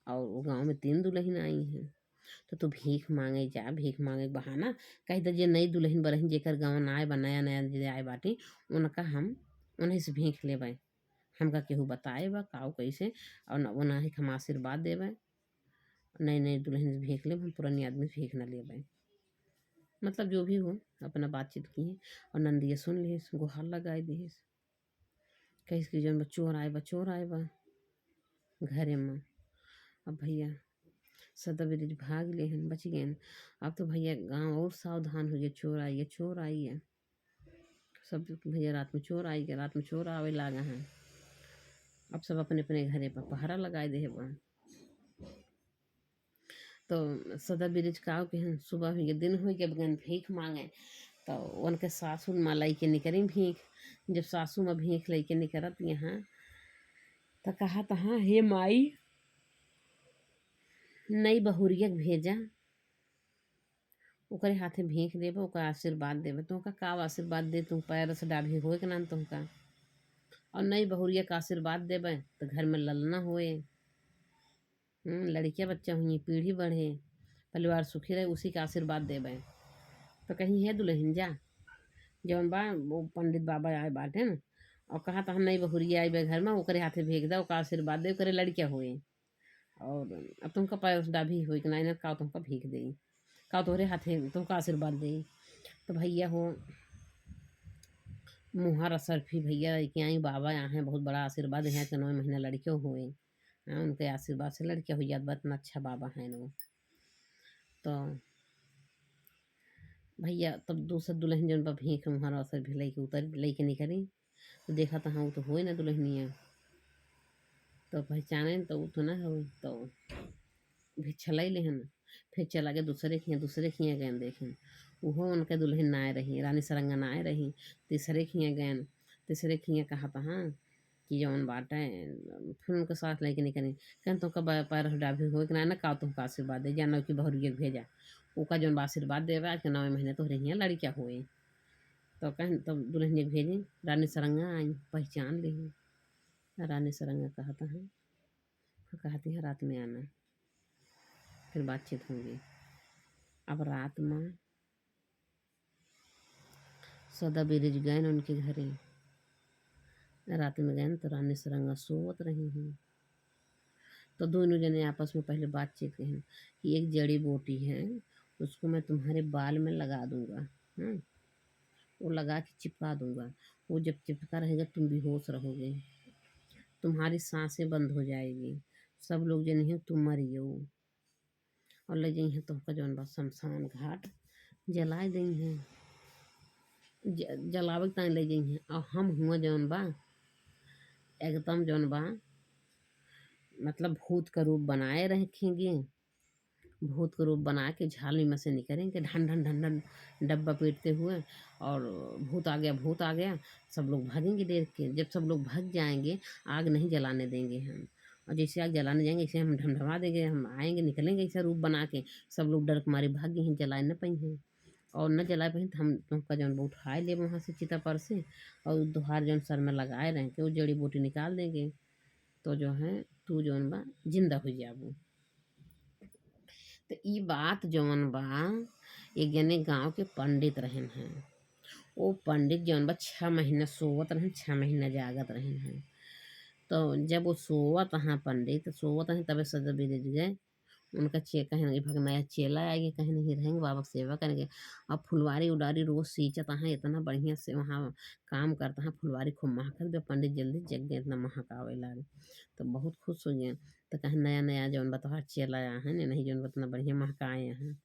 और वो गाँव में 3 दुल्हन आई हैं, तो तू भीख मांगे जा, भीख मांगे बहाना कही तो जे नई दुल्हन बरहन जेकर गाँव ना आए बा नया नया जे आए बाटी, उनका हम उन्हीं से भीख लेबै, हमका केहू बताए बा काऊ कैसे, और न ओना ही हम आशीर्वाद देबै, नई नई दुल्हन से भीख लेब, हम पुरानी आदमी से भीख न लेबै। मतलब जो भी हो अपना बातचीत की है, और नंदिया सुन ली गुहार लगाए दी, कहीं की जौन चोर आए बा घरे में। अब भैया सदा ब्रिज भाग ले हैं बच गए हैं। अब तो भैया गांव और सावधान हो गए, चोर आई है, चोर आई है, सब भैया रात में चोर आई है, रात में चोर आवे लागा हैं। अब सब अपने अपने घरे पर पहरा लगाए दे बा। तो सदा ब्रिज का के हैं सुबह हुई दिन हुई के बगन भीख मांगे, तो उनके सासू माँ लाई के निकरी भीख, जब सासू माँ भीख लाई के निकरत यहाँ, तो कहा तहाँ हे माई नई बहुरिया के भेजा, ओकरे हाथे भीख देबो ओकर आशीर्वाद देबो, तुमका का आशीर्वाद दे, तुम पैर से डाभी होए के ना तुमका, और नई बहुरिया का आशीर्वाद देबे तो घर में ललना होए, लड़कियां बच्चा हुई पीढ़ी बढ़े परिवार सुखी रहे, उसी का आशीर्वाद देबे। तो कहीं है दुल्हन जा जौन बा वो पंडित बाबा आए बाटे न, और कहा तो हम नई बहुरिया आई बे घर में, ओकरे हाथे भेज दे ओका आशीर्वाद दे करे लड़कियां हुए, और अब तुमका पैर से डाभी होए के ना का तुमका भीख दे, का तोहरे हाथे तुमका आशीर्वाद दे। तो भैया हो मुहार असरफी भैया कि आई बाबा यहाँ हैं बहुत बड़ा आशीर्वाद यहाँ के 9 महीना लड़कियों हुए, हाँ उनके आशीर्वाद से लड़कियाँ हुई जात इतना अच्छा बाबा हैं वो। तो भैया तब दूसर दुल्हन जौन बा भीख मुहार असर भी लई के उतर लई के निकली, तो देखा तो हाँ वो तो हुए ना दुल्हनिया, तो पहचाने तो वो तो ना हो, तो भी छलाई लेहन, फिर चला गया दूसरे के यहाँ गए देखें, उहो उनके दुल्हन ना आए रही, रानी सरंगा ना आए रही। तीसरे खिया गए, तीसरे खिया कहा था कि जौन बाटे फिर उनके साथ लेके निकली कहन तुमका पैर डाभी हो ना ना का तुमका आशीर्वाद दे जानो कि बहुरिया के भेजा उका जौन बा आशीर्वाद देवे आज के 9वें महीने तोहरे हियाँ लड़किया हुई। तो कहन तब दुल्हन के भेजी, रानी सरंगा आई पहचान ली। रानी सरंगा कहता है, फिर कहती है रात में आना, फिर बातचीत होंगी। अब रात में सदा बिरज गए उनके घरे, रात में गए तो रानी सरंगा सोवत रही हैं। तो दोनों जने आपस में पहले बातचीत कहें कि एक जड़ी बूटी है, उसको मैं तुम्हारे बाल में लगा दूंगा। वो लगा के चिपका दूंगा, वो जब चिपका रहेगा तुम बेहोश रहोगे, तुम्हारी सांसें बंद हो जाएगी, सब लोग जने हैं तुम मरियो और ले जाई हैं तुमका जौन बा शमशान घाट जलाए दी हैं, जलावे ताई ले जाई हैं। और हम हुआ जौन बा एकदम जौन बा मतलब भूत का रूप बनाए रखेंगे, भूत का रूप बना के झाली में से निकलेंगे ढन ढन ढन ढन डब्बा पीटते हुए, और भूत आ गया भूत आ गया, सब लोग भागेंगे देख के। जब सब लोग भाग जाएंगे आग नहीं जलाने देंगे हम, और जैसे आग जलाने जाएंगे ऐसे हम ढमढमा देंगे, हम आएंगे निकलेंगे ऐसा रूप बना के। सब लोग डर के मारे भाग गए हैं, जलाए न पाई हैं, और न जला पाई तो हम तुमका जौन उठाए ले वहाँ से चिता पर से, और दोहार जौन सर में लगाए रहें के वो जड़ी बूटी निकाल देंगे। तो जो है तू जौन बा जिंदा हो जाबू। तो ई बात जौन बा एक जने गांव के पंडित रहन हैं। वो पंडित जौन बा 6 महीना सोवत रहन, 6 महीना जागत रहन हैं। तो जब वो सोवत हाँ पंडित सोवत हैं तबे सदा बिरज गए उनका कहीं भग नया चेला आएंगे, कहीं नहीं रहेंगे बाबा की सेवा करेंगे। अब फुलवारी उडारी रोज सींचत हाँ इतना बढ़िया से वहाँ काम करता है, फुलवारी खूब महकत बे, पंडित जल्दी जग गए, इतना महकावे लागे। तो बहुत खुश हो गए। तो कहीं नया नया जौन बा तोहार चेला आया है नहीं जौन बा इतना बढ़िया महकाए हैं।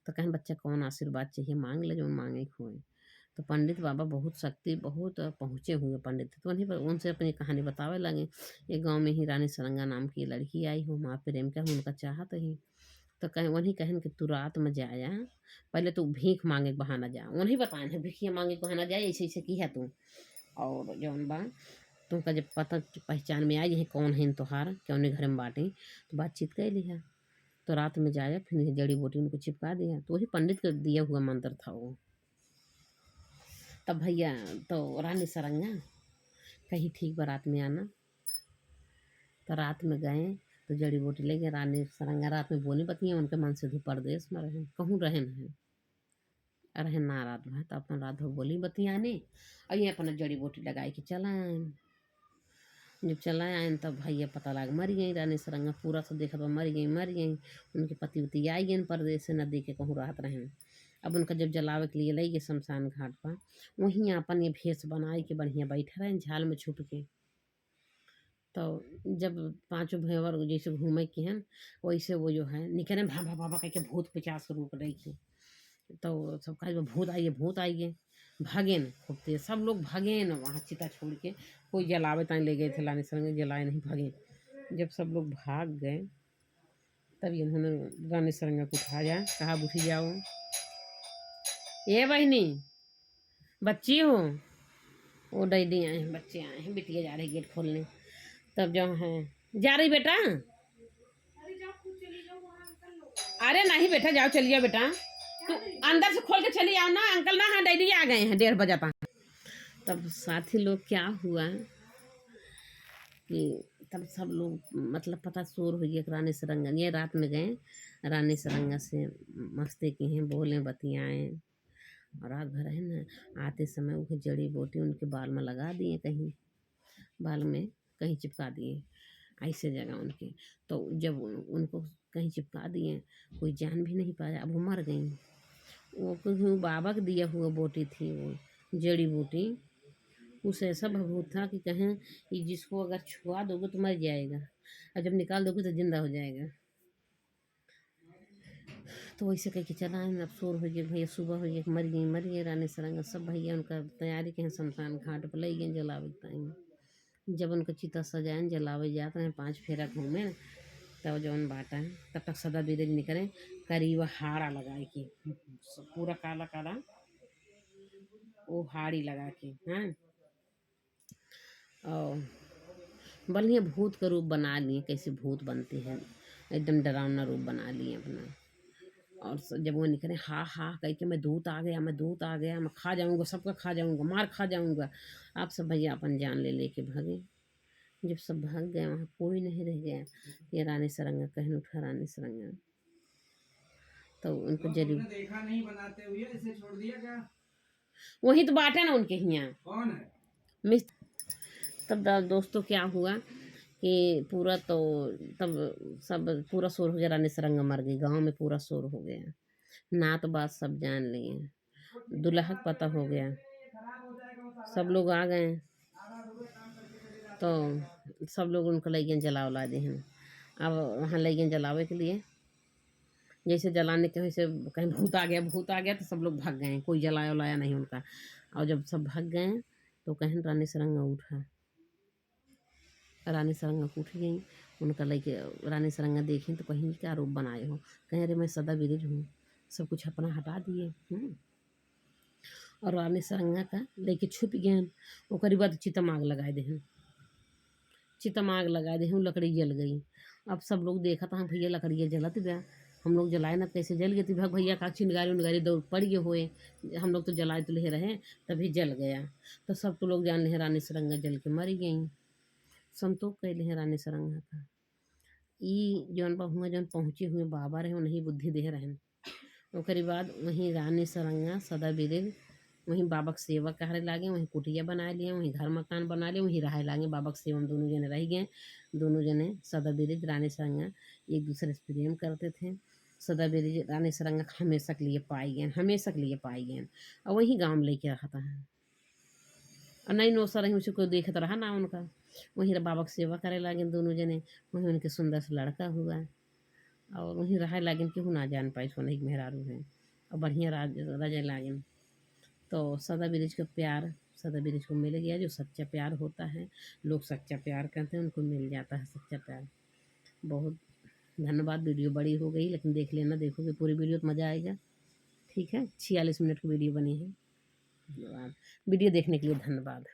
तो कहीं बच्चा कौन आशीर्वाद चाहिए मांग ले, जो मांगे खोए। तो पंडित बाबा बहुत शक्ति बहुत पहुँचे हुए पंडित, तो उन्हीं पर उनसे अपनी कहानी बतावे लगे। एक गांव में ही रानी सरंगा नाम की लड़की आई हो, माँ प्रेम का उनका चाहत ही। तो कहीं वही कहन कि तू रात में जाया, पहले तो भीख मांगे के बहाना जा, उन्हीं बताए है भिखिया मांगे के बहाना जाए ऐसे ऐसे की है तू। और जौन बा तुमका जब पता पहचान में आई है कौन है तोहार कौन घर में बाटे, तो बातचीत कर लिया। तो रात में जाया फिर जड़ी बूटी उनको चिपका दिया, तो वही पंडित का दिया हुआ मंत्र था वो। तब भैया तो रानी सरंगा कहीं ठीक बारात में आना, तो रात में गए तो जड़ी बूटी ले गए। रानी सरंगा रात में बोली बतिया उनके मन से परदेश में रहे कहूँ रहन है रहे ना रात भर, तो अपन रात भर बोली बतियाने और ये अपना जड़ी बूटी लगाई के चला आए। जब चला आए तब भैया पता लगा मर गई रानी सरंगा, पूरा सब देखा तो मर गई। उनके पति उती आई गए परदेश से, नदी के कहूँ राहत रहे। अब उनका जब जलावे के लिए ले गए शमशान घाट पर, वहीं अपन ये भेष बनाए के बढ़िया बैठे रहे झाल में छुप के। तो जब पांचों भैंवर जैसे घूमे के हैं वैसे वो जो है निकले भाभा भाभा कह के भूत 50 रूप रही थी। तो सब कहे भूत आइए भागे न खूब तेज, सब लोग भागे न वहाँ चिता छोड़ के, कोई जलावे ताई ले गए थे लाने सरंगे, जलाए नहीं भागे। जब सब लोग भाग गए तब इन्होंने रानी सरंगा को उठाया, कहा उठी जाओ, ये बहनी बच्ची हो। वो डैडी आए हैं, बच्चे आए हैं, बिटिया जा रही गेट खोलने। तब जो है जा रही बेटा, अरे नहीं बेटा जाओ चलिए बेटा, तू अंदर से खोल के चली आओ ना, अंकल ना हाँ डैडी आ गए हैं 1:30 बजे तक। तब साथी लोग क्या हुआ कि तब सब लोग मतलब पता शोर हो गया रानी सरंगा ये रात में गए रानी सरंगा से मस्ती की हैं, बोले बतियाएँ, और रात भर है ना आते समय वो जड़ी बूटी उनके बाल में लगा दिए, कहीं बाल में कहीं चिपका दिए ऐसे जगह उनके। तो जब उनको कहीं चिपका दिए कोई जान भी नहीं पाया, अब वो मर गई। वो क्योंकि बाबा का दिया हुआ बूटी थी वो जड़ी बूटी, उसे ऐसा भभूत था कि कहें कि जिसको अगर छुआ दोगे तो मर जाएगा, और जब निकाल दोगे तो जिंदा हो जाएगा। तो वैसे कह के चला अब शोर हो गया भैया, सुबह हो गया मर गई रानी सरंगा। सब भैया उनका तैयारी के शमशान घाट पर ले गए जलावे टाइम। जब उनका चिता सजाए जलावे जाते हैं 5 फेरा घूमे, तब जौन बाटा है तब तक सदा बिरज निकले करीब हाड़ा लगा के, पूरा काला काला वो हाड़ी लगा के। हाँ, और बढ़िया भूत का रूप बना लिए, कैसे भूत बनते हैं, एकदम डरावना रूप बना लिए अपना। और जब वो निकले हा हा कह के, मैं दूत आ गया, मैं दूत आ गया, मैं खा जाऊंगा, सबका खा जाऊंगा, मार खा जाऊंगा। आप सब भैया अपन जान ले लेके भागे। जब सब भाग गए, वहाँ कोई नहीं रह गया। ये रानी सरंगा कहने उठा, रानी सरंगा तो उनको जरूर देखा नहीं बनाते हुए, इसे छोड़ दिया क्या? वही तो बात है ना उनके यहाँ। कौन है मिस? तब दोस्तों क्या हुआ कि पूरा तो तब सब पूरा शोर हो गया, रानी सरंगा मर गई, गांव में पूरा शोर हो गया। ना तो बात सब जान लिए, दुल्हा का पता हो गया, सब लोग आ गए। तो सब लोग उनको लैगन जला उला दे हैं। अब वहाँ लैगन जलावे के लिए, जैसे जलाने के वैसे कहीं भूत आ गया, भूत आ गया, तो सब लोग भाग गए, कोई जलाया उलाया नहीं उनका। और जब सब भाग गए तो कहीं रानी सरंगा उठा, रानी सरंगा उठ गई। उनका लैके रानी सरंगा देखी तो कहीं क्या रूप बनाए हो, कहीं अरे मैं सदा विरज हूँ, सब कुछ अपना हटा दिए। और रानी सरंगा का लेके छुप गए। ओकरी बाद चितम आग लगाए दे, चितम आग लगा दे, लकड़ी जल गई। अब सब लोग देखा था, हाँ भैया लकड़ियाँ जलत बा, हम लोग जलाए ना, कैसे जल गई थी भाग भैया का चिंगारी उंगारी दौड़ पड़ गए हुए, हम लोग तो जलाए तो ले रहे, तभी जल गया। तो सब तो लोग जान ले रानी सरंगा जल के मरी गई। संतोष कैले हैं रानी सरंगा का। ई जौन बहुआ जौन पहुँचे हुए बाबा रहे, उन्हीं बुद्धि दे रहे। ओकरी बाद वहीं रानी सरंगा सदा बिरल वहीं बाबा के सेवा करे लागे, वहीं कुटिया बना लिए, वहीं घर मकान बना लिए, वहीं रहे लागे। बाबा के सेवा में दोनों जने रह गए। दोनों जने सदा बिरज रानी सरंगा एक दूसरे से प्रेम करते थे। सदा बिरज रानी सरंगा हमेशा के लिए पाई गए, हमेशा के लिए पाई गए। और वहीं गाँव में लेके रखा था, और नहीं नौसा रही उसे कोई देखता रहा ना उनका। वहीं बाबा की सेवा करे लागे दोनों जने, वहीं उनके सुंदर से लड़का हुआ। और वहीं रहे लागिन, केहू ना जान पाई सोने की मेहरारू है, और बढ़िया रजे लागिन। तो सदा बिरज का प्यार सदा बिरज को मिल गया, जो सच्चा प्यार होता है, लोग सच्चा प्यार करते हैं, उनको मिल जाता है सच्चा प्यार। बहुत धन्यवाद। वीडियो बड़ी हो गई, लेकिन देख लेना, देखोगे पूरी वीडियो तो मज़ा आएगा। ठीक है, 46 मिनट की वीडियो बनी है। धन्यवाद, वीडियो देखने के लिए धन्यवाद।